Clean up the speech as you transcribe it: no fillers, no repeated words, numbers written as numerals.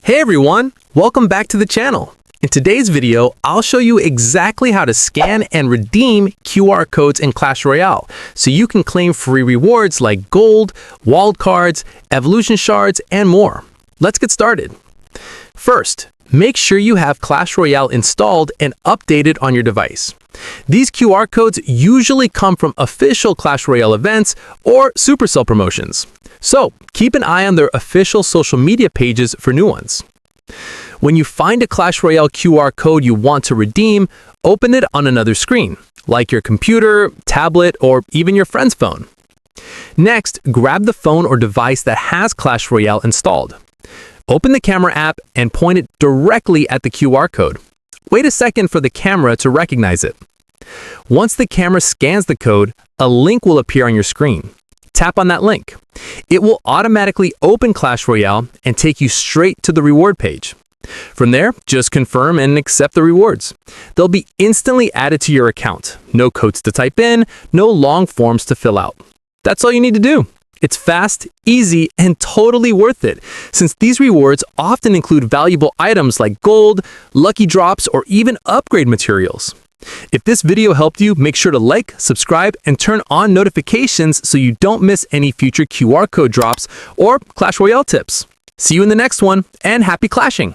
Hey everyone, welcome back to the channel. In today's video, I'll show you exactly how to scan and redeem QR codes in Clash Royale so you can claim free rewards like gold, walled cards, evolution shards, and more. Let's get started. First, make sure you have Clash Royale installed and updated on your device. These QR codes usually come from official Clash Royale events or Supercell promotions. So, keep an eye on their official social media pages for new ones. When you find a Clash Royale QR code you want to redeem, open it on another screen, like your computer, tablet, or even your friend's phone. Next, grab the phone or device that has Clash Royale installed. Open the camera app and point it directly at the QR code. Wait a second for the camera to recognize it. Once the camera scans the code, a link will appear on your screen. Tap on that link. It will automatically open Clash Royale and take you straight to the reward page. From there, just confirm and accept the rewards. They'll be instantly added to your account. No codes to type in, no long forms to fill out. That's all you need to do. It's fast, easy, and totally worth it, since these rewards often include valuable items like gold, lucky drops, or even upgrade materials. If this video helped you, make sure to like, subscribe, and turn on notifications so you don't miss any future QR code drops or Clash Royale tips. See you in the next one, and happy clashing!